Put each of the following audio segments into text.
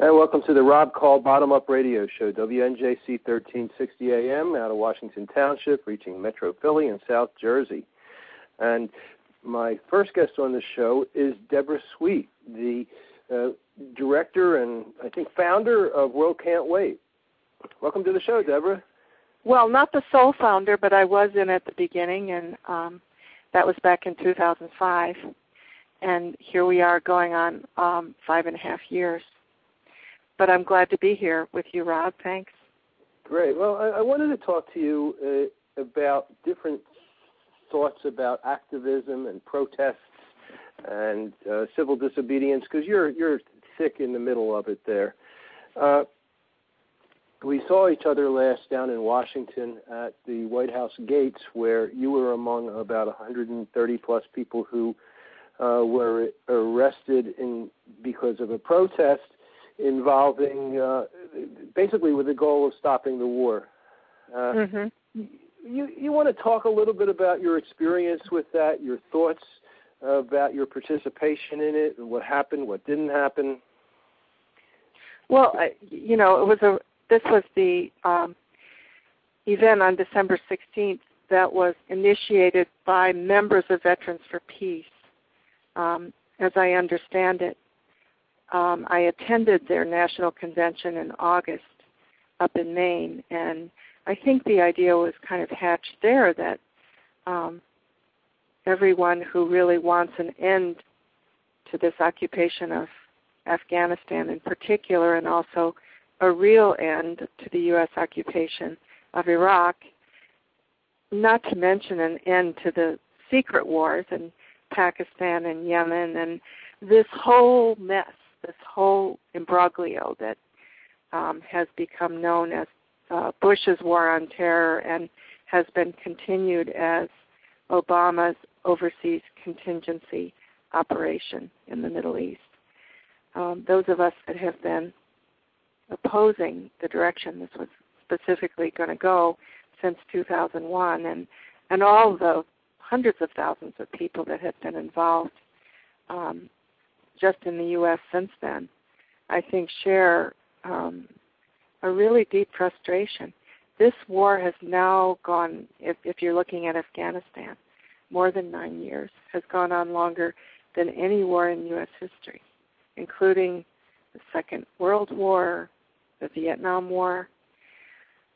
And welcome to the Rob Kall Bottom Up Radio Show, WNJC 1360 AM out of Washington Township, reaching Metro Philly and South Jersey. And my first guest on the show is Debra Sweet, the director and I think founder of World Can't Wait. Welcome to the show, Debra. Well, not the sole founder, but I was in at the beginning, and that was back in 2005. And here we are going on 5.5 years. But I'm glad to be here with you, Rob. Thanks. Great. Well, I wanted to talk to you about different thoughts about activism and protests and civil disobedience, because you're thick in the middle of it there. We saw each other last down in Washington at the White House gates, where you were among about 130-plus people who were arrested because of a protest involving, basically with the goal of stopping the war. You want to talk a little bit about your experience with that, your thoughts about your participation in it, and what happened, what didn't happen? Well, this was the event on December 16th that was initiated by members of Veterans for Peace, as I understand it. I attended their national convention in August up in Maine, and I think the idea was kind of hatched there that everyone who really wants an end to this occupation of Afghanistan in particular, and also a real end to the U.S. occupation of Iraq, not to mention an end to the secret wars in Pakistan and Yemen, and this whole mess, this whole imbroglio that has become known as Bush's War on Terror and has been continued as Obama's overseas contingency operation in the Middle East. Those of us that have been opposing the direction this was specifically going to go since 2001, and all the hundreds of thousands of people that have been involved just in the U.S. since then, I think share a really deep frustration. This war has now gone, if you're looking at Afghanistan, more than 9 years, has gone on longer than any war in U.S. history, including the Second World War, the Vietnam War,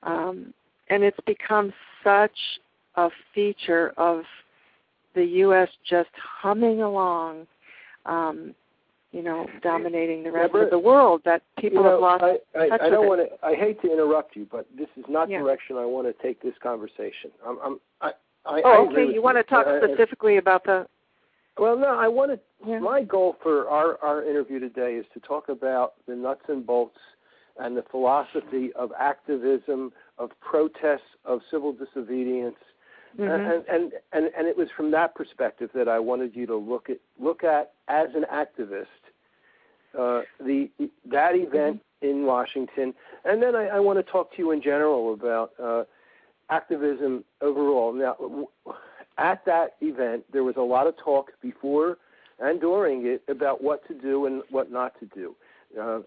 and it's become such a feature of the U.S. just humming along, dominating the rest of the world, that people have lost touch with it. I hate to interrupt you, but this is not the direction I want to take this conversation. Okay. You want to talk specifically about the... Well, no, I want to... My goal for our interview today is to talk about the nuts and bolts and the philosophy of activism, of protests, of civil disobedience, and it was from that perspective that I wanted you to look at as an activist that event in Washington, and then I want to talk to you in general about activism overall. Now, at that event, there was a lot of talk before and during it about what to do and what not to do.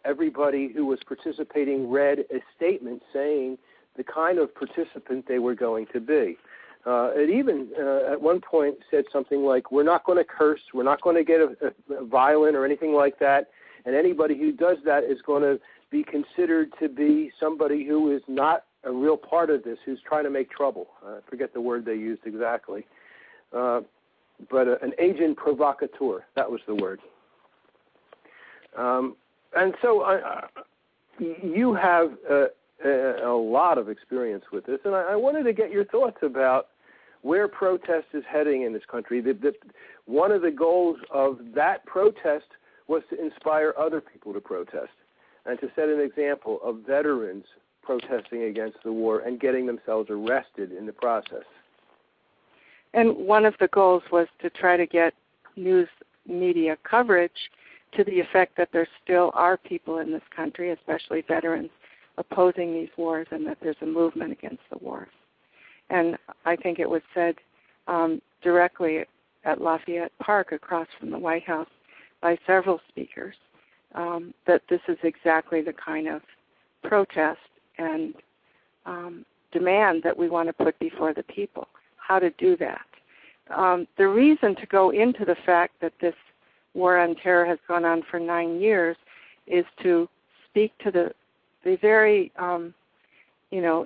Everybody who was participating read a statement saying the kind of participant they were going to be. It even, at one point, said something like, we're not going to curse, we're not going to get violent or anything like that, and anybody who does that is going to be considered to be somebody who is not a real part of this, who's trying to make trouble. I forget the word they used exactly. But an agent provocateur, that was the word. And so you have a lot of experience with this, and I wanted to get your thoughts about where protest is heading in this country. One of the goals of that protest was to inspire other people to protest and to set an example of veterans protesting against the war and getting themselves arrested in the process. And one of the goals was to try to get news media coverage to the effect that there still are people in this country, especially veterans, opposing these wars, and that there's a movement against the wars. And I think it was said directly at Lafayette Park across from the White House by several speakers that this is exactly the kind of protest and demand that we want to put before the people, how to do that. The reason to go into the fact that this war on terror has gone on for 9 years is to speak to the very,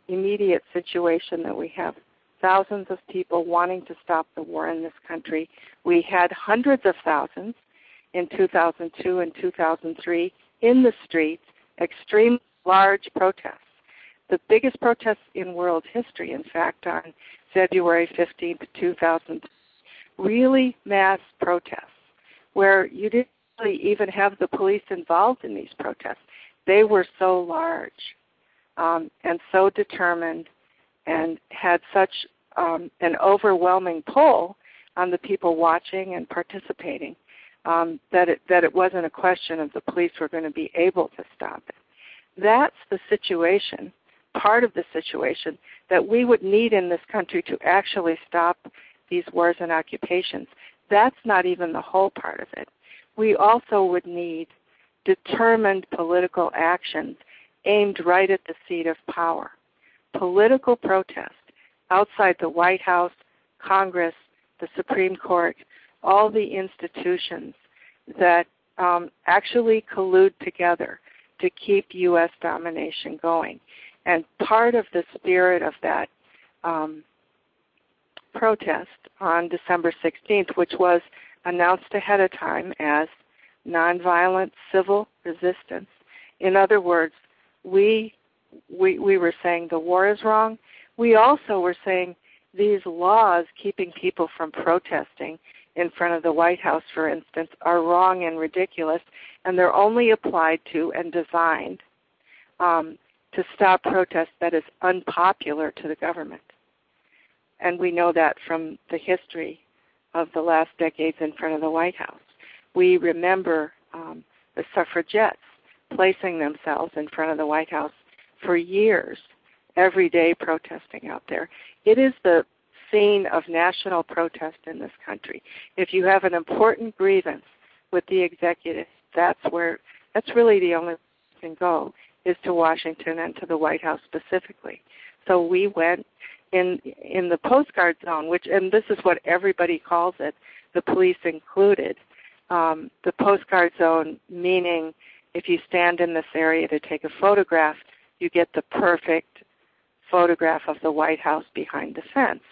immediate situation that we have. Thousands of people wanting to stop the war in this country. We had hundreds of thousands in 2002 and 2003 in the streets, extreme large protests. The biggest protests in world history, in fact, on February 15th, 2000, really mass protests where you didn't really even have the police involved in these protests. They were so large and so determined and had such an overwhelming pull on the people watching and participating that it wasn't a question of the police were going to be able to stop it. That's the situation, part of the situation, that we would need in this country to actually stop these wars and occupations. That's not even the whole part of it. We also would need determined political actions aimed right at the seat of power. Political protest outside the White House, Congress, the Supreme Court, all the institutions that actually collude together to keep U.S. domination going. And part of the spirit of that protest on December 16th, which was announced ahead of time as nonviolent civil resistance. In other words, we were saying the war is wrong. We also were saying these laws keeping people from protesting in front of the White House, for instance, are wrong and ridiculous, and they're only applied to and designed to stop protest that is unpopular to the government. And we know that from the history of the last decades in front of the White House. We remember the suffragettes placing themselves in front of the White House for years, every day protesting out there. It is the scene of national protest in this country. If you have an important grievance with the executive, that's really the only place you can go, is to Washington and to the White House specifically. So we went in the postcard zone, and this is what everybody calls it, the police included. The postcard zone, meaning if you stand in this area to take a photograph, you get the perfect photograph of the White House behind the fence.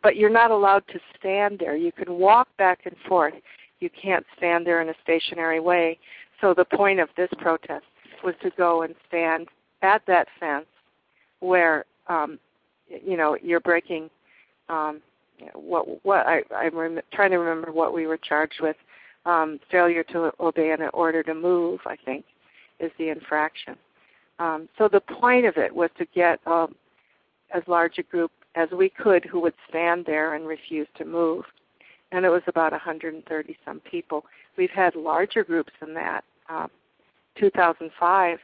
But you're not allowed to stand there. You can walk back and forth. You can't stand there in a stationary way. So the point of this protest was to go and stand at that fence where, you're breaking I'm trying to remember what we were charged with. Failure to obey an order to move, I think, is the infraction. So the point of it was to get as large a group as we could who would stand there and refuse to move. And it was about 130-some people. We've had larger groups than that. 2005,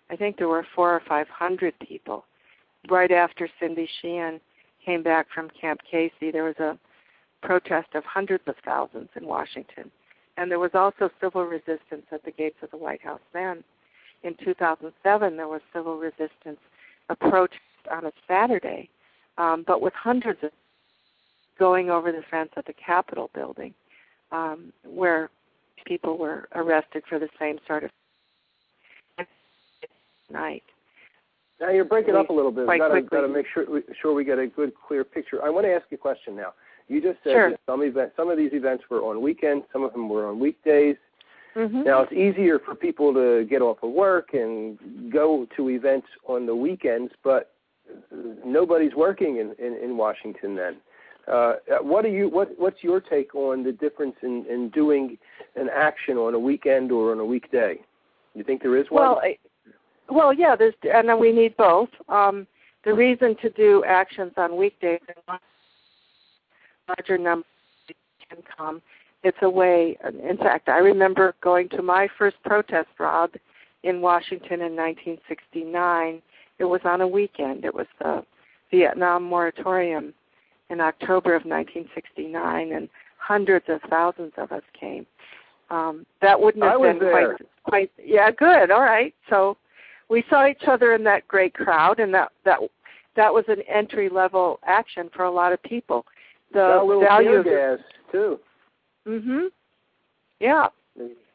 I think there were 400 or 500 people. Right after Cindy Sheehan came back from Camp Casey, there was a protest of hundreds of thousands in Washington. And there was also civil resistance at the gates of the White House then. In 2007, there was civil resistance, a protest on a Saturday, but with hundreds of going over the fence at the Capitol building, where people were arrested for the same sort of night. Now you're breaking up a little bit. We've got to make sure we get a good, clear picture. I want to ask you a question now. You just said sure. that some of these events were on weekends, some of them were on weekdays. Mm-hmm. Now, it's easier for people to get off of work and go to events on the weekends, but nobody's working in Washington then. What's your take on the difference in doing an action on a weekend or on a weekday? You think there is one? Well, yeah, and we need both. The reason to do actions on weekdays and larger numbers can come. It's a way, in fact, I remember going to my first protest, Rob, in Washington in 1969. It was on a weekend. It was the Vietnam moratorium in October of 1969, and hundreds of thousands of us came. That wouldn't have been quite... quite, yeah, good, all right. So we saw each other in that great crowd, and that was an entry-level action for a lot of people. The value tear gas, too. Mm-hmm. Yeah.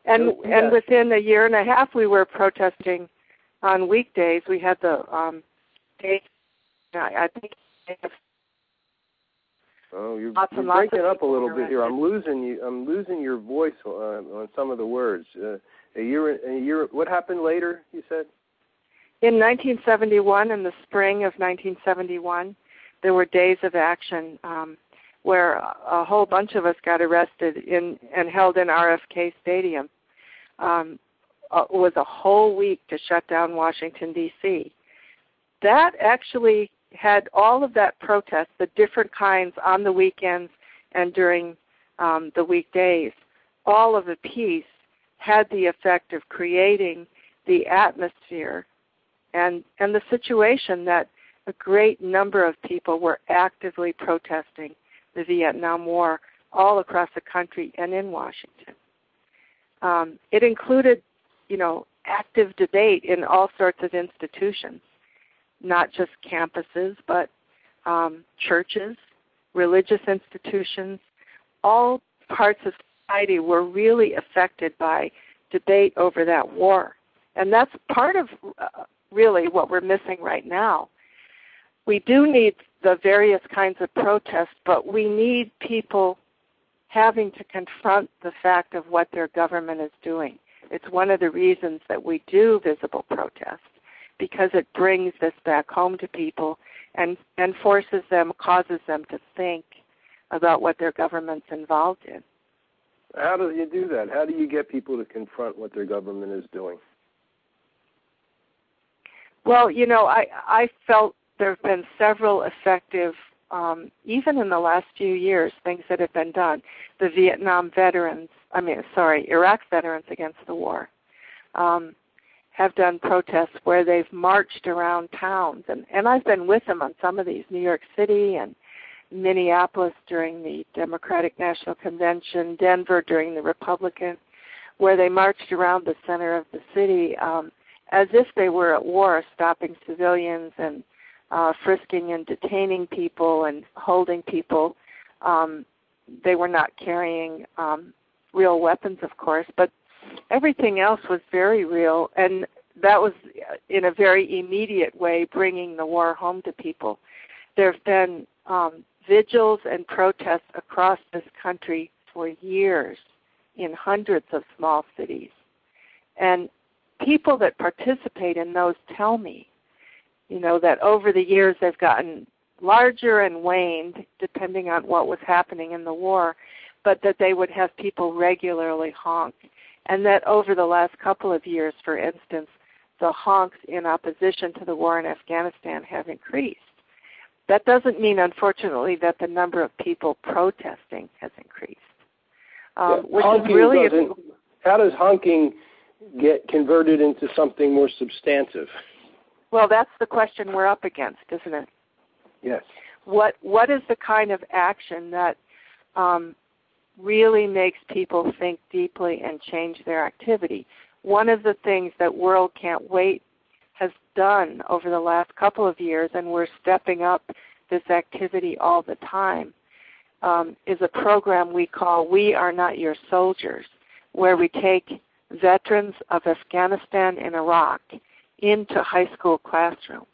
And within a year and a half, we were protesting on weekdays. We had the days, I think. Oh, you're breaking up a little bit here. I'm losing you. I'm losing your voice on some of the words. A year. What happened later? You said. In 1971, in the spring of 1971, there were days of action where a whole bunch of us got arrested and held in RFK Stadium. It was a whole week to shut down Washington, D.C. That actually had all of that protest, the different kinds on the weekends and during the weekdays, all of the piece had the effect of creating the atmosphere and the situation that a great number of people were actively protesting the Vietnam War all across the country and in Washington. It included, active debate in all sorts of institutions, not just campuses, but churches, religious institutions. All parts of society were really affected by debate over that war. And that's part of really what we're missing right now. We do need the various kinds of protests, but we need people having to confront the fact of what their government is doing. It's one of the reasons that we do visible protests, because it brings this back home to people and forces them, causes them to think about what their government's involved in. How do you do that? How do you get people to confront what their government is doing? Well, I felt there have been several effective, even in the last few years, things that have been done. The Iraq veterans against the war have done protests where they've marched around towns. And I've been with them on some of these, New York City and Minneapolis during the Democratic National Convention, Denver during the Republican, where they marched around the center of the city as if they were at war, stopping civilians and frisking and detaining people and holding people. They were not carrying real weapons, of course, but everything else was very real, and that was in a very immediate way bringing the war home to people. There have been vigils and protests across this country for years in hundreds of small cities. And people that participate in those tell me, that over the years they've gotten larger and waned depending on what was happening in the war, but that they would have people regularly honk. And that over the last couple of years, for instance, the honks in opposition to the war in Afghanistan have increased. That doesn't mean, unfortunately, that the number of people protesting has increased. Which is really how does honking get converted into something more substantive? Well, that's the question we're up against, isn't it? Yes. What is the kind of action that really makes people think deeply and change their activity? One of the things that World Can't Wait has done over the last couple of years, and we're stepping up this activity all the time, is a program we call We Are Not Your Soldiers, where we take veterans of Afghanistan and Iraq into high school classrooms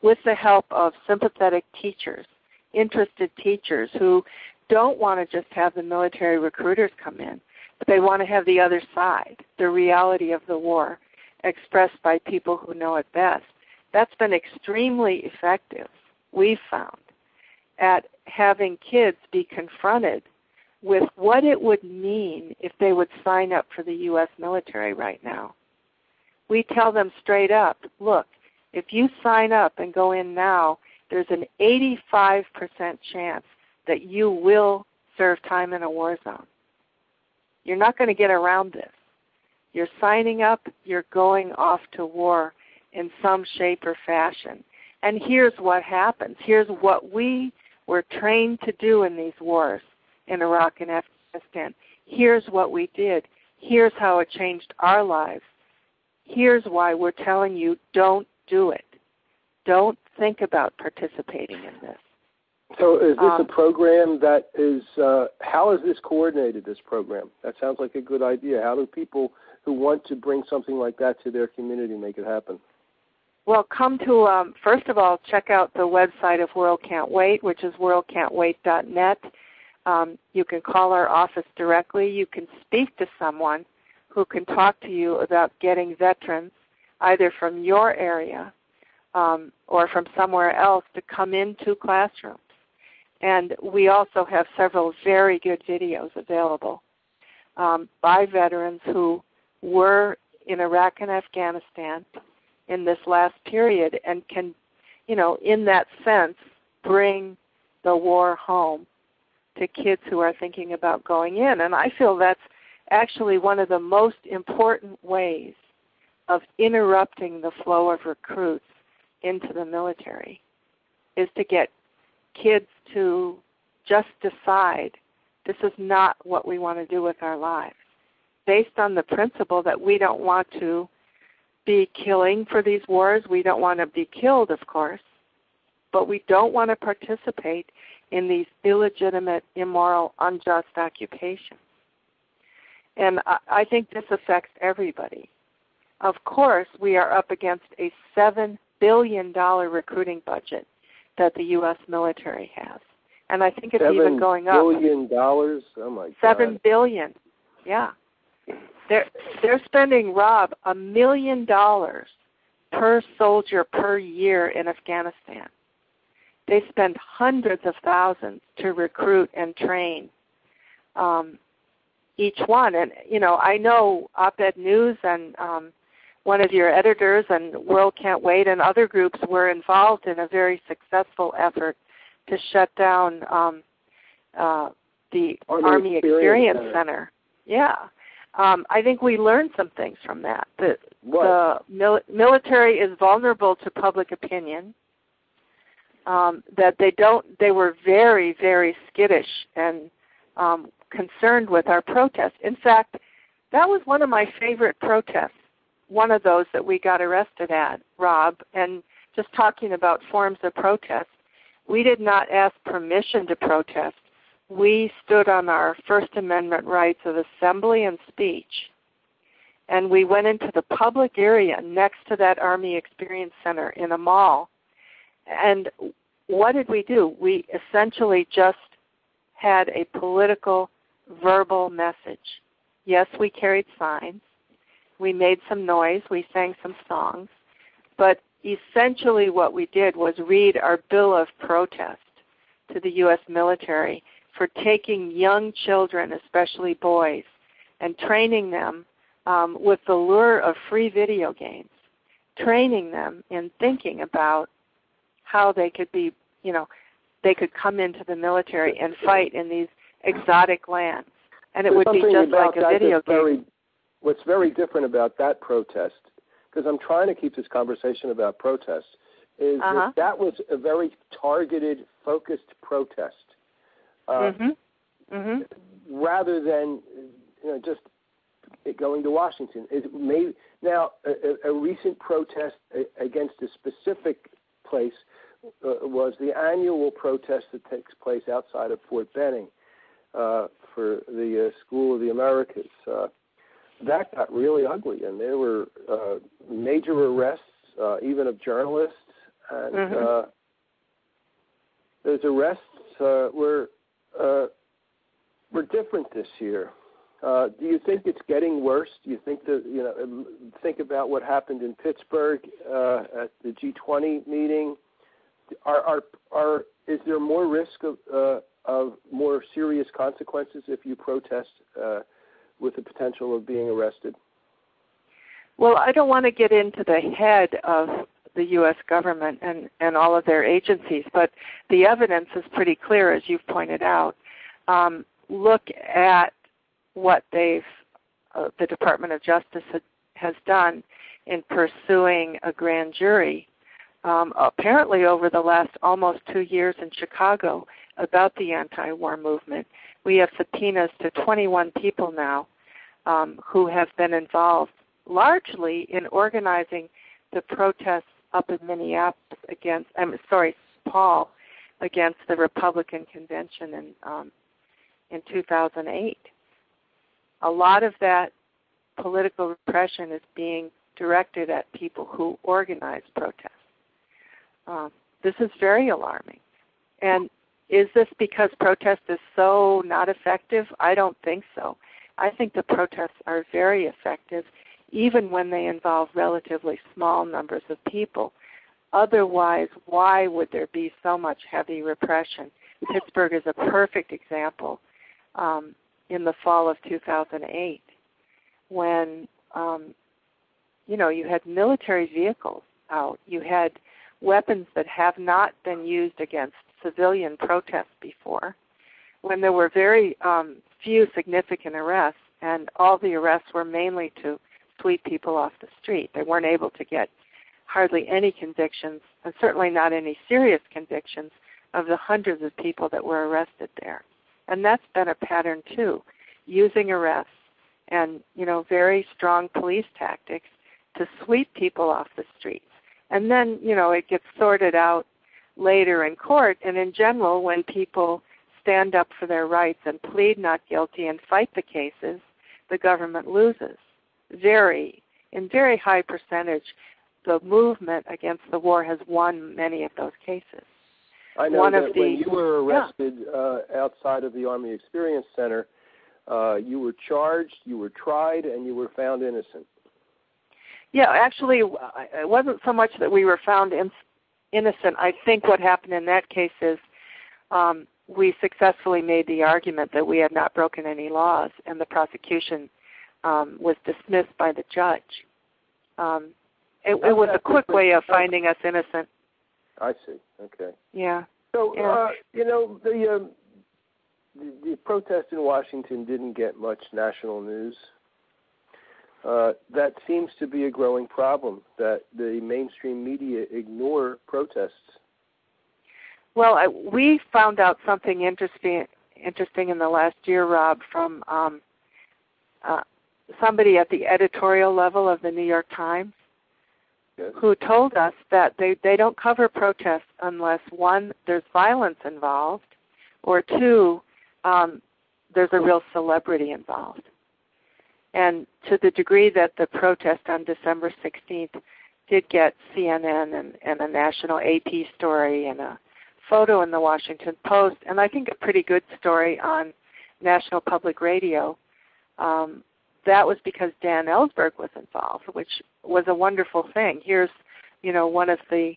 with the help of sympathetic teachers, interested teachers who don't want to just have the military recruiters come in, but they want to have the other side, the reality of the war, expressed by people who know it best. That's been extremely effective, we've found, at having kids be confronted with what it would mean if they would sign up for the U.S. military right now. We tell them straight up, look, if you sign up and go in now, there's an 85% chance that you will serve time in a war zone. You're not going to get around this. You're signing up, you're going off to war in some shape or fashion. And here's what happens. Here's what we were trained to do in these wars in Iraq and Afghanistan. Here's what we did. Here's how it changed our lives. Here's why we're telling you don't do it. Don't think about participating in this. So is this a program that is, how is this coordinated, this program? That sounds like a good idea. How do people who want to bring something like that to their community make it happen? Well, come to, first of all, check out the website of World Can't Wait, which is worldcan'twait.net. You can call our office directly. You can speak to someone who can talk to you about getting veterans, either from your area or from somewhere else, to come into classrooms. And we also have several very good videos available by veterans who were in Iraq and Afghanistan in this last period and can, in that sense, bring the war home to kids who are thinking about going in. And I feel that's actually one of the most important ways of interrupting the flow of recruits into the military, is to get kids to just decide this is not what we want to do with our lives, based on the principle that we don't want to be killing for these wars. We don't want to be killed, of course, but we don't want to participate in these illegitimate, immoral, unjust occupations. And I think this affects everybody. Of course, we are up against a $7 billion recruiting budget that the U.S. military has. And I think it's even going up. $7 billion? Oh, my God. $7 billion, yeah. They're spending, Rob, $1 million per soldier per year in Afghanistan. They spend hundreds of thousands to recruit and train each one. And, I know Op-Ed News and one of your editors and World Can't Wait and other groups were involved in a very successful effort to shut down the Army Experience Center. Yeah. I think we learned some things from that. The military is vulnerable to public opinion, that they were very, very skittish and concerned with our protests. In fact, that was one of my favorite protests, one of those that we got arrested at, Rob, and just talking about forms of protest. We did not ask permission to protest. We stood on our First Amendment rights of assembly and speech, and we went into the public area next to that Army Experience Center in a mall. And what did we do? We essentially just had a political, verbal message. Yes, we carried signs. We made some noise. We sang some songs. But essentially what we did was read our bill of protest to the U.S. military for taking young children, especially boys, and training them with the lure of free video games, training them in thinking about how they could be, they could come into the military and fight in these exotic lands. And it would be just like a video game. What's very different about that protest, because I'm trying to keep this conversation about protests, is that was a very targeted, focused protest. Rather than just going to Washington. Now, a recent protest against a specific place was the annual protest that takes place outside of Fort Benning for the School of the Americas. That got really ugly, and there were major arrests, even of journalists, and those arrests were different this year. Do you think it's getting worse? Do you think that think about what happened in Pittsburgh at the G20 meeting? Is there more risk of more serious consequences if you protest with the potential of being arrested? Well, I don't want to get into the head of the U.S. government and all of their agencies, but the evidence is pretty clear, as you've pointed out. Look at what the Department of Justice has done in pursuing a grand jury, apparently over the last almost 2 years in Chicago, about the anti-war movement. We have subpoenas to 21 people now who have been involved largely in organizing the protests up in Minneapolis against, Paul, against the Republican convention in 2008. A lot of that political repression is being directed at people who organize protests. This is very alarming. And is this because protest is so not effective? I don't think so. I think the protests are very effective, even when they involve relatively small numbers of people. Otherwise, why would there be so much heavy repression? Pittsburgh is a perfect example in the fall of 2008 when, you had military vehicles out. You had weapons that have not been used against civilian protests before, when there were very few significant arrests, and all the arrests were mainly to sweep people off the street. They weren't able to get hardly any convictions, and certainly not any serious convictions, of the hundreds of people that were arrested there. And that's been a pattern too, using arrests and, very strong police tactics to sweep people off the streets. And then, it gets sorted out later in court, and in general, when people stand up for their rights and plead not guilty and fight the cases, the government loses. In very high percentage, the movement against the war has won many of those cases. I know that when you were arrested outside of the Army Experience Center, you were charged, you were tried, and you were found innocent. Yeah, actually, it wasn't so much that we were found innocent. I think what happened in that case is we successfully made the argument that we had not broken any laws, and the prosecution was dismissed by the judge. It was a quick way of finding us innocent. I see. Okay. Yeah. So, the protest in Washington didn't get much national news. That seems to be a growing problem, that the mainstream media ignore protests. Well, we found out something interesting in the last year, Rob, from somebody at the editorial level of the New York Times, yes, who told us that they don't cover protests unless, one, there's violence involved, or two, there's a real celebrity involved. And to the degree that the protest on December 16th did get CNN and a national AP story and a photo in the Washington Post, and I think a pretty good story on National Public Radio, that was because Dan Ellsberg was involved, which was a wonderful thing. Here's, one of the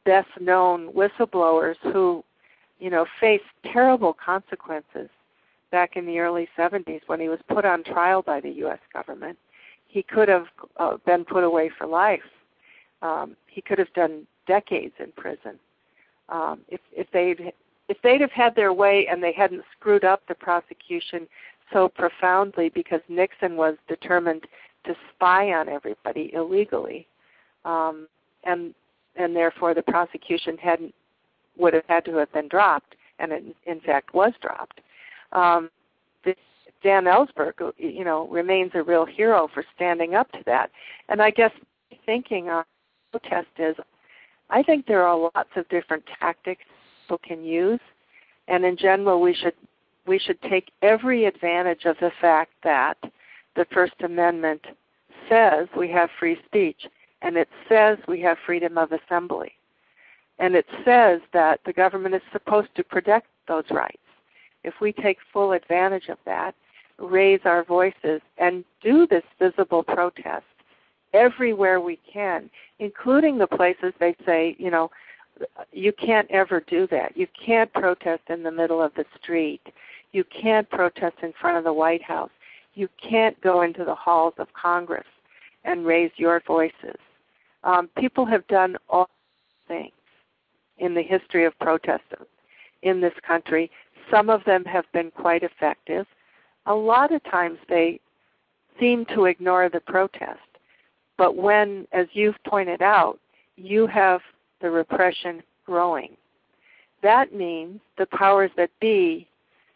best-known whistleblowers who, faced terrible consequences back in the early 70s when he was put on trial by the U.S. government. He could have been put away for life. He could have done decades in prison. If they'd have had their way and they hadn't screwed up the prosecution so profoundly because Nixon was determined to spy on everybody illegally, and therefore the prosecution would have had to have been dropped, and it in fact was dropped. Dan Ellsberg, remains a real hero for standing up to that. And I guess thinking on protest is, I think there are lots of different tactics people can use, and in general we should take every advantage of the fact that the First Amendment says we have free speech, and it says we have freedom of assembly, and it says that the government is supposed to protect those rights. If we take full advantage of that, raise our voices, and do this visible protest everywhere we can, including the places they say, you can't ever do that. You can't protest in the middle of the street. You can't protest in front of the White House. You can't go into the halls of Congress and raise your voices. People have done all things in the history of protest in this country. Some of them have been quite effective. A lot of times they seem to ignore the protest. But when, as you've pointed out, you have the repression growing, that means the powers that be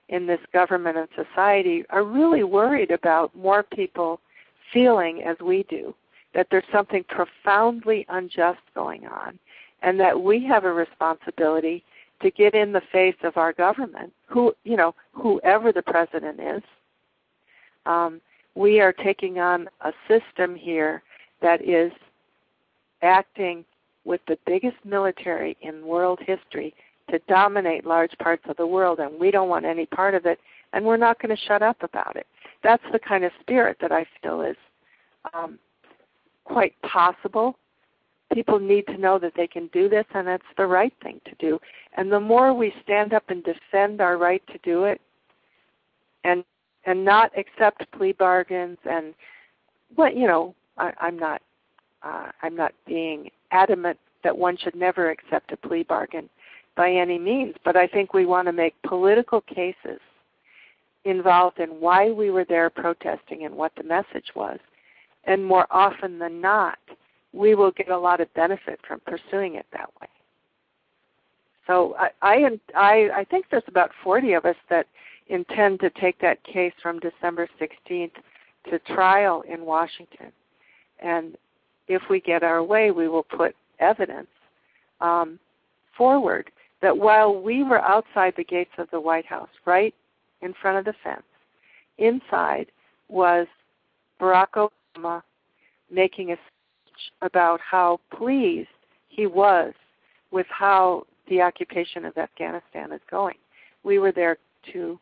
in this government and society are really worried about more people feeling as we do, that there's something profoundly unjust going on, and that we have a responsibility to get in the face of our government, whoever the president is. We are taking on a system here that is acting with the biggest military in world history to dominate large parts of the world, and we don't want any part of it, and we're not going to shut up about it. That's the kind of spirit that I feel is quite possible. People need to know that they can do this, and it's the right thing to do. And the more we stand up and defend our right to do it, and not accept plea bargains, and I'm not being adamant that one should never accept a plea bargain by any means, but I think we want to make political cases involved in why we were there protesting and what the message was. And more often than not, we will get a lot of benefit from pursuing it that way. So I think there's about 40 of us that intend to take that case from December 16th to trial in Washington. And if we get our way, we will put evidence forward that while we were outside the gates of the White House, right in front of the fence, inside was Barack Obama making a speech about how pleased he was with how the occupation of Afghanistan is going. We were there to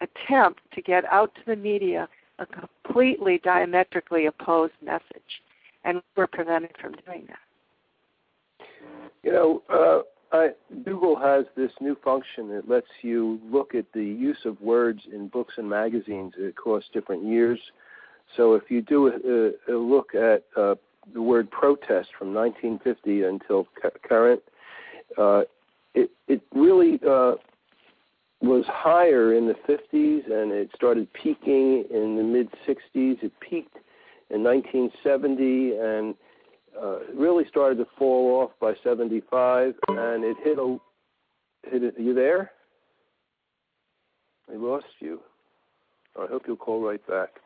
attempt to get out to the media a completely diametrically opposed message, and we're prevented from doing that. Google has this new function that lets you look at the use of words in books and magazines across different years. So if you do a look at the word protest from 1950 until current, it really was higher in the 50s, and it started peaking in the mid-60s. It peaked in 1970 and really started to fall off by 75, and it hit a. Are you there? I lost you. I hope you'll call right back.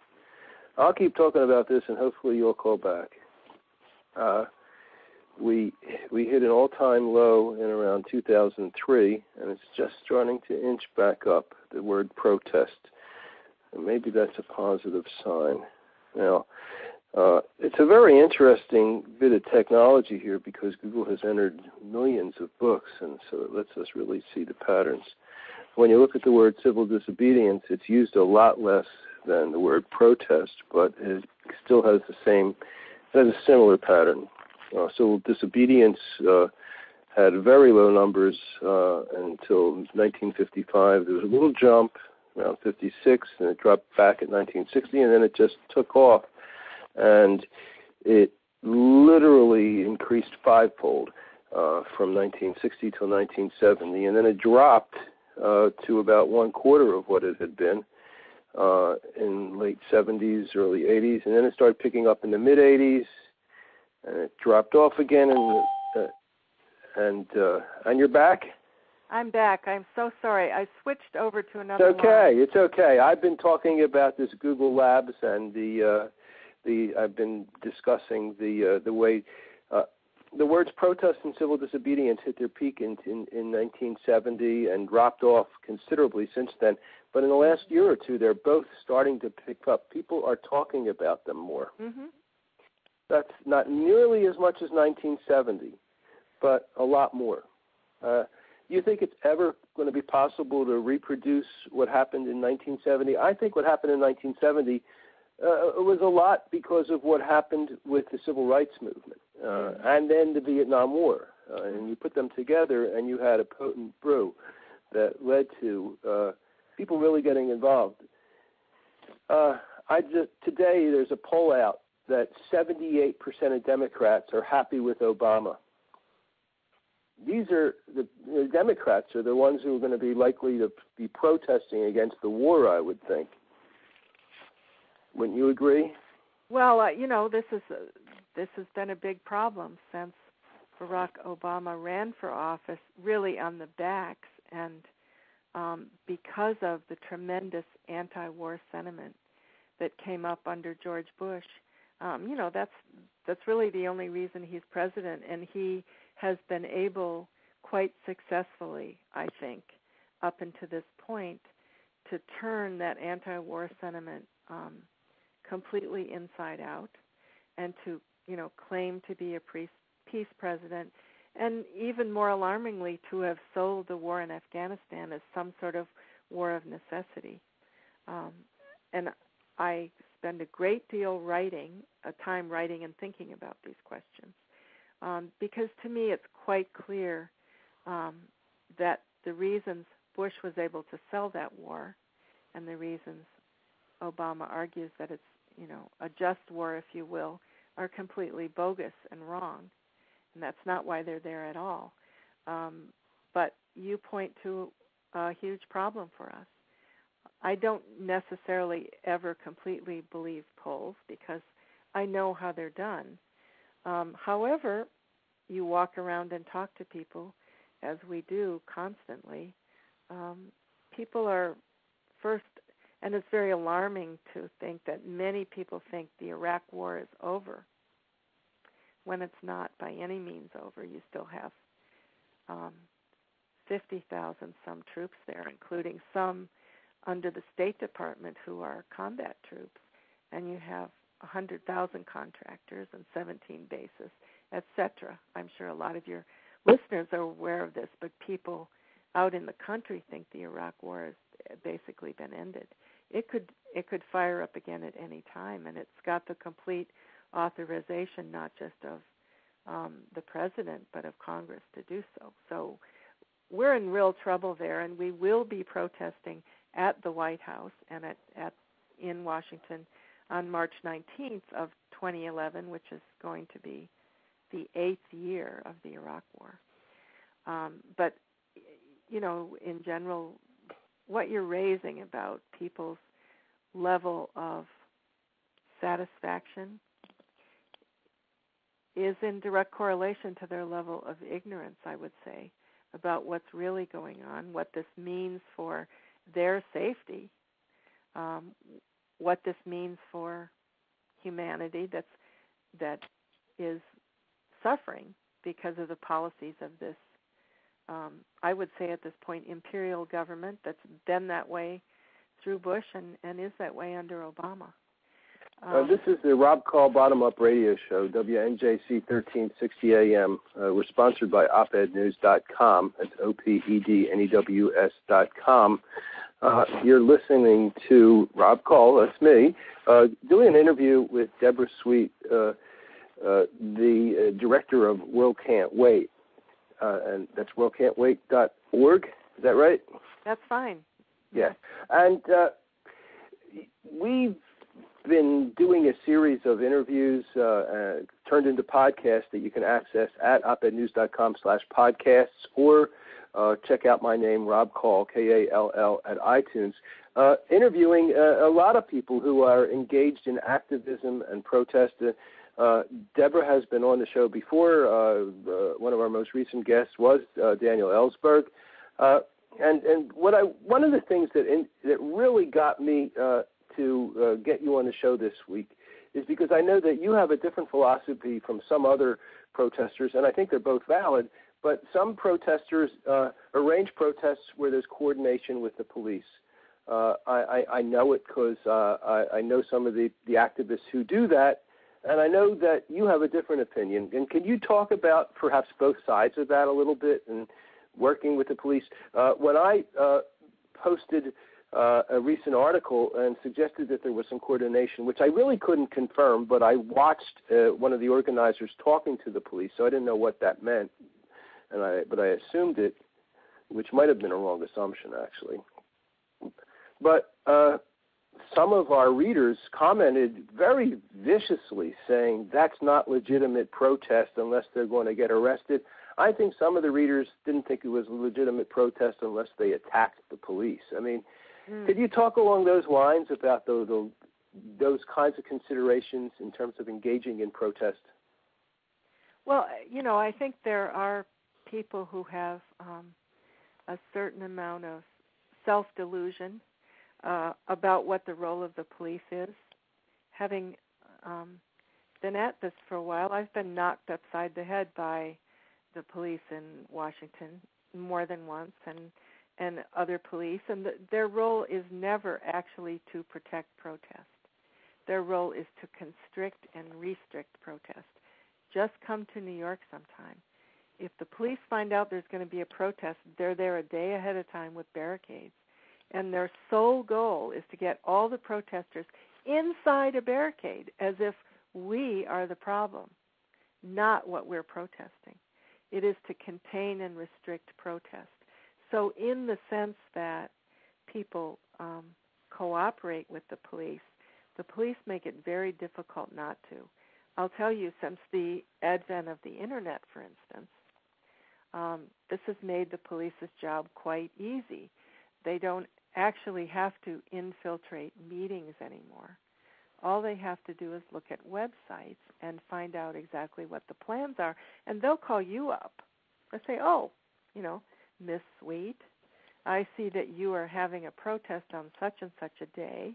I'll keep talking about this, and hopefully you'll call back. We hit an all-time low in around 2003, and it's just starting to inch back up, the word protest. And maybe that's a positive sign. Now, it's a very interesting bit of technology here because Google has entered millions of books, and so it lets us really see the patterns. When you look at the word civil disobedience, it's used a lot less than the word protest, but it still has a similar pattern. Civil disobedience had very low numbers until 1955. There was a little jump around 56, and it dropped back at 1960, and then it just took off. And it literally increased fivefold from 1960 till 1970, and then it dropped to about 1/4 of what it had been in late 70s, early 80s, and then it started picking up in the mid-80s, and it dropped off again. And you're back? I'm back. I'm so sorry. I switched over to another It's okay. line. It's okay. I've been talking about this Google Labs, and I've been discussing the way the words protest and civil disobedience hit their peak in 1970 and dropped off considerably since then. But in the last year or two, they're both starting to pick up. People are talking about them more. Mm-hmm. That's not nearly as much as 1970, but a lot more. Do you think it's ever going to be possible to reproduce what happened in 1970? I think what happened in 1970 it was a lot because of what happened with the civil rights movement and then the Vietnam War. And you put them together, and you had a potent brew that led to people really getting involved. Today there's a poll out that 78% of Democrats are happy with Obama. These are the Democrats are the ones who are going to be likely to be protesting against the war, I would think. Wouldn't you agree? Well, this has been a big problem since Barack Obama ran for office, really on the backs and because of the tremendous anti-war sentiment that came up under George Bush. That's really the only reason he's president, and he has been able quite successfully, I think, up until this point, to turn that anti-war sentiment completely inside out, and to claim to be a peace president, and even more alarmingly, to have sold the war in Afghanistan as some sort of war of necessity. And I spend a great deal time writing and thinking about these questions, because to me it's quite clear that the reasons Bush was able to sell that war, and the reasons Obama argues that it's a just war, if you will, are completely bogus and wrong, and that's not why they're there at all. But you point to a huge problem for us. I don't necessarily ever completely believe polls because I know how they're done. However, you walk around and talk to people, as we do constantly. People are first, and it's very alarming to think that many people think the Iraq war is over, when it's not by any means over. You still have 50,000 some troops there, including some under the State Department who are combat troops, and you have 100,000 contractors and 17 bases, etc. I'm sure a lot of your listeners are aware of this, but people out in the country think the Iraq war has basically been ended. It could fire up again at any time, and it's got the complete authorization not just of the president but of Congress to do so. So we're in real trouble there, and we will be protesting at the White House and in Washington on March 19th of 2011, which is going to be the 8th year of the Iraq War. But, in general, what you're raising about people's level of satisfaction is in direct correlation to their level of ignorance, I would say, about what's really going on, what this means for their safety, what this means for humanity that is suffering because of the policies of this, I would say at this point, imperial government that's been that way through Bush and is that way under Obama. This is the Rob Kall Bottom Up Radio Show, WNJC 1360 AM. We're sponsored by opednews.com. That's OPEDNEWS.com. You're listening to Rob Kall, that's me, doing an interview with Debra Sweet, the director of World Can't Wait. And that's worldcan'twait.org. Is that right? That's fine. Yeah. And we've been doing a series of interviews turned into podcasts that you can access at opednews.com/podcasts or check out my name, Rob Kall, Kall, at iTunes, interviewing a lot of people who are engaged in activism and protest. Debra has been on the show before. One of our most recent guests was Daniel Ellsberg. And one of the things that really got me to get you on the show this week is because I know that you have a different philosophy from some other protesters, and I think they're both valid, but some protesters arrange protests where there's coordination with the police. I know it because I know some of the activists who do that, and I know that you have a different opinion. And can you talk about perhaps both sides of that a little bit and working with the police? When I posted a recent article and suggested that there was some coordination, which I really couldn't confirm, but I watched one of the organizers talking to the police, so I didn't know what that meant, but I assumed it, which might have been a wrong assumption, actually. But some of our readers commented very viciously saying that's not legitimate protest unless they're going to get arrested. I think some of the readers didn't think it was a legitimate protest unless they attacked the police. I mean, could you talk along those lines about those kinds of considerations in terms of engaging in protest? Well, I think there are people who have a certain amount of self-delusion about what the role of the police is. Having been at this for a while, I've been knocked upside the head by the police in Washington more than once, and other police, and their role is never actually to protect protest. Their role is to constrict and restrict protest. Just come to New York sometime. If the police find out there's going to be a protest, they're there a day ahead of time with barricades, and their sole goal is to get all the protesters inside a barricade as if we are the problem, not what we're protesting. It is to contain and restrict protest. So in the sense that people cooperate with the police make it very difficult not to. I'll tell you, since the advent of the Internet, for instance, this has made the police's job quite easy. They don't actually have to infiltrate meetings anymore. All they have to do is look at websites and find out exactly what the plans are, and they'll call you up. They'll say, oh, Miss Sweet, I see that you are having a protest on such and such a day,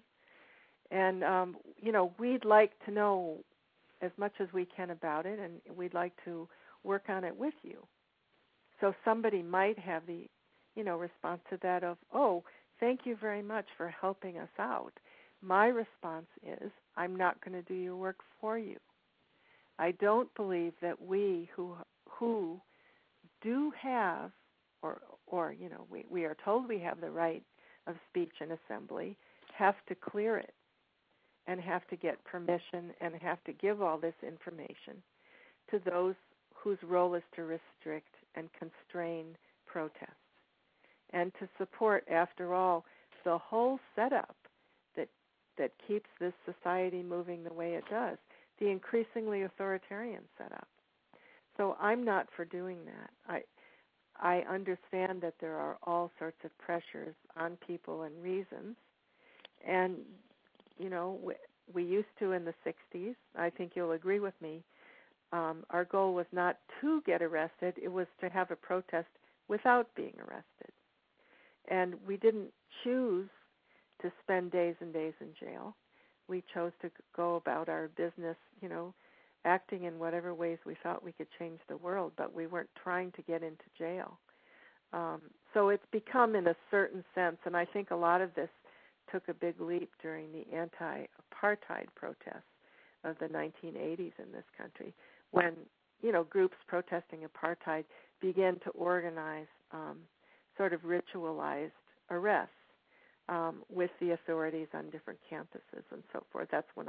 and, we'd like to know as much as we can about it, and we'd like to work on it with you. So somebody might have the, response to that of, oh, thank you very much for helping us out. My response is, I'm not going to do your work for you. I don't believe that we who do have, we are told we have the right of speech and assembly, have to clear it and have to get permission and have to give all this information to those whose role is to restrict and constrain protest and to support, after all, the whole setup that keeps this society moving the way it does, the increasingly authoritarian setup. So I'm not for doing that. I understand that there are all sorts of pressures on people and reasons, and, we used to in the 60s. I think you'll agree with me. Our goal was not to get arrested. It was to have a protest without being arrested. And we didn't choose to spend days and days in jail. We chose to go about our business, acting in whatever ways we thought we could change the world, but we weren't trying to get into jail. So it's become, in a certain sense, and I think a lot of this took a big leap during the anti-apartheid protests of the 1980s in this country, when, groups protesting apartheid began to organize sort of ritualized arrests with the authorities on different campuses and so forth. That's when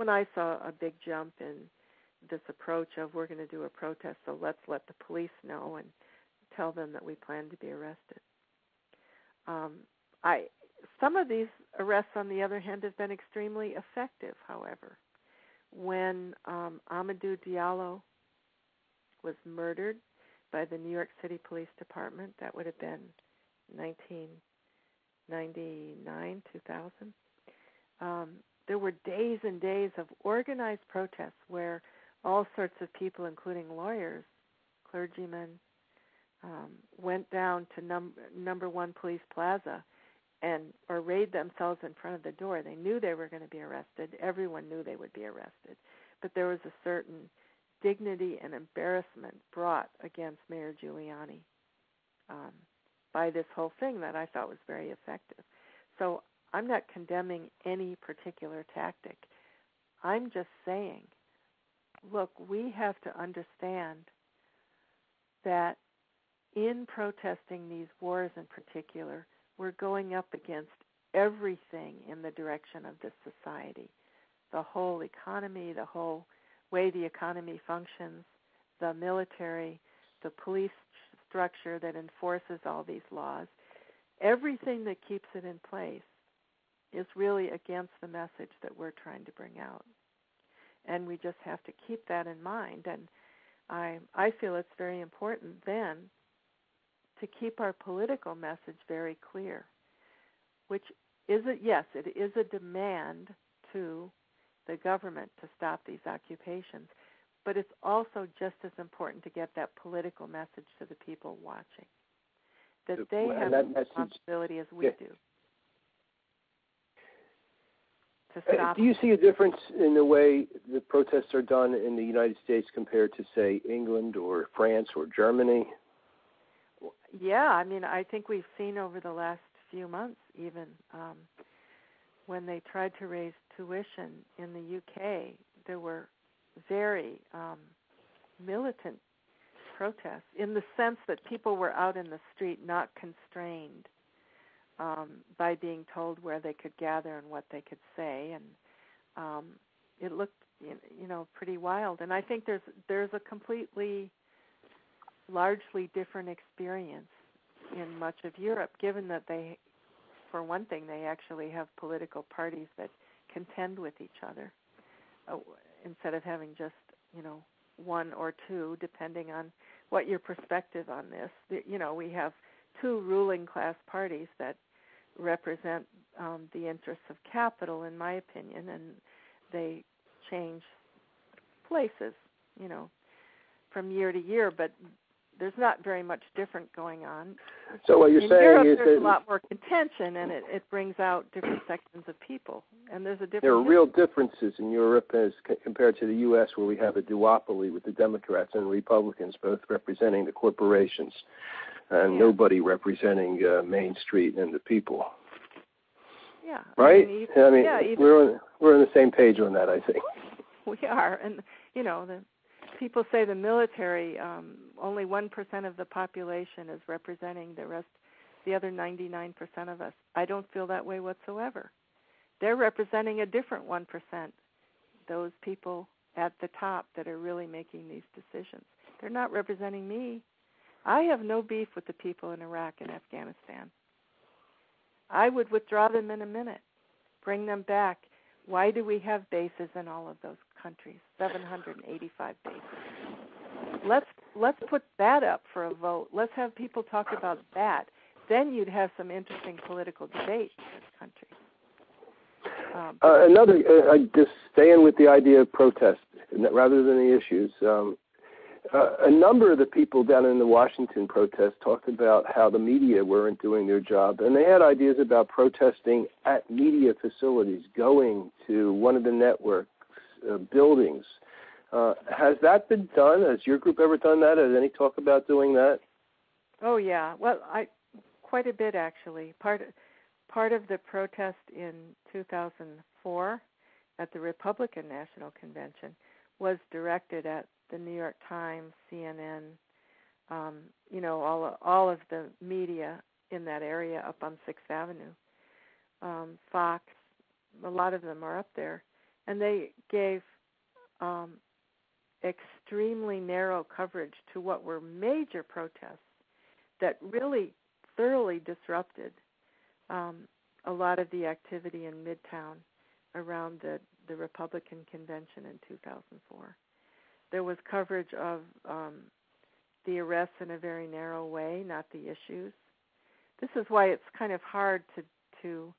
I saw a big jump in this approach of, we're going to do a protest, so let's let the police know and tell them that we plan to be arrested. Some of these arrests, on the other hand, have been extremely effective, however. When Amadou Diallo was murdered by the New York City Police Department, that would have been 1999, 2000, there were days and days of organized protests where all sorts of people, including lawyers, clergymen, went down to number 1 Police Plaza and arrayed themselves in front of the door. They knew they were going to be arrested. Everyone knew they would be arrested. But there was a certain dignity and embarrassment brought against Mayor Giuliani by this whole thing that I thought was very effective. So I'm not condemning any particular tactic. I'm just saying, look, we have to understand that in protesting these wars in particular, we're going up against everything in the direction of this society. The whole economy, the whole way the economy functions, the military, the police structure that enforces all these laws, everything that keeps it in place is really against the message that we're trying to bring out. And we just have to keep that in mind. And I feel it's very important then to keep our political message very clear, which is, it is a demand to the government to stop these occupations, but it's also just as important to get that political message to the people watching. that they have the responsibility as we do to stop. Do you see a difference in the way the protests are done in the United States compared to, say, England or France or Germany? Yeah, I mean, I think we've seen over the last few months even when they tried to raise tuition in the UK, there were very militant protests in the sense that people were out in the street not constrained by being told where they could gather and what they could say, and it looked, pretty wild. And I think there's a completely, largely different experience in much of Europe, given that they, for one thing, they actually have political parties that contend with each other instead of having just, one or two, depending on what your perspective on this. We have two ruling class parties that represent the interests of capital, in my opinion, and they change places, from year to year, but there's not very much different going on. So what you're in saying Europe, is there's that a lot more contention, and it brings out different sections of people, and there's a different. There are real differences in Europe as compared to the U.S., where we have a duopoly with the Democrats and Republicans both representing the corporations, and nobody representing Main Street and the people. Yeah. Right? Even, we're on the same page on that, I think. We are, and the people say the military, only 1% of the population is representing the other 99% of us. I don't feel that way whatsoever. They're representing a different 1%, those people at the top that are really making these decisions. They're not representing me. I have no beef with the people in Iraq and Afghanistan. I would withdraw them in a minute, bring them back. Why do we have bases in all of those countries? 785 bases. Let's put that up for a vote. Let's have people talk about that. Then you'd have some interesting political debate in this country. Just staying with the idea of protest rather than the issues. A number of the people down in the Washington protest talked about how the media weren't doing their job, and they had ideas about protesting at media facilities, going to one of the networks, buildings. Has that been done? Has your group ever done that? Has any talk about doing that? Oh, yeah. Well, quite a bit, actually. Part of the protest in 2004 at the Republican National Convention was directed at the New York Times, CNN, all of the media in that area up on 6th Avenue. Fox, a lot of them are up there. And they gave extremely narrow coverage to what were major protests that really thoroughly disrupted a lot of the activity in Midtown around the Republican Convention in 2004. There was coverage of the arrests in a very narrow way, not the issues. This is why it's kind of hard to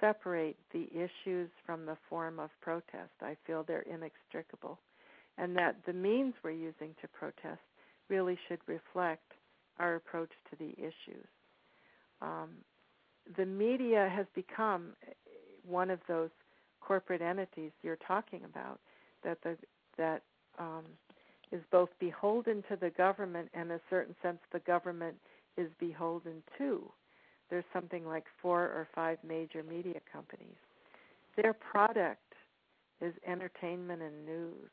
separate the issues from the form of protest. I feel they're inextricable, and that the means we're using to protest really should reflect our approach to the issues. The media has become one of those corporate entities you're talking about that is both beholden to the government and, in a certain sense, the government is beholden to. There's something like 4 or 5 major media companies. Their product is entertainment and news.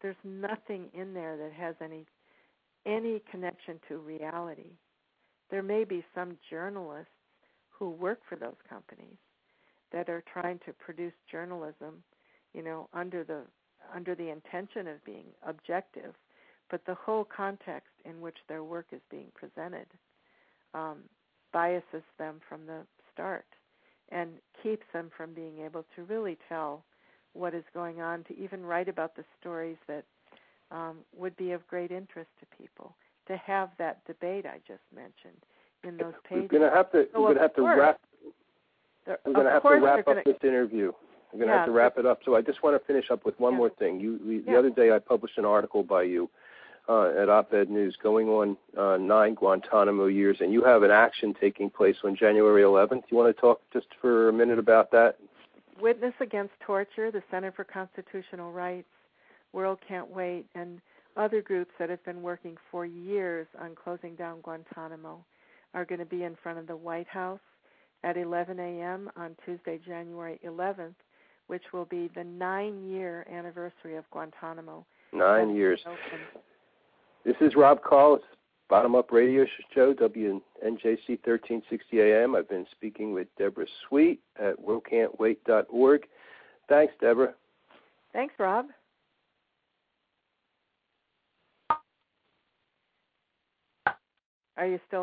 There's nothing in there that has any connection to reality. There may be some journalists who work for those companies that are trying to produce journalism, under the intention of being objective, but the whole context in which their work is being presented biases them from the start and keeps them from being able to really tell what is going on, to even write about the stories that would be of great interest to people, to have that debate I just mentioned in those pages. We're going to have to wrap up this interview. We're going to have to wrap it up. So I just want to finish up with one more thing. The other day I published an article by you at Op-Ed News, going on 9 Guantanamo years, and you have an action taking place on January 11th. You want to talk just for a minute about that? Witness Against Torture, the Center for Constitutional Rights, World Can't Wait, and other groups that have been working for years on closing down Guantanamo are going to be in front of the White House at 11 a.m. on Tuesday, January 11th, which will be the 9-year anniversary of Guantanamo. 9 years. This is Rob Kall. It's Bottom Up Radio Show, WNJC 1360 AM. I've been speaking with Debra Sweet at WorldCan'tWait.org. Thanks, Debra. Thanks, Rob. Are you still there?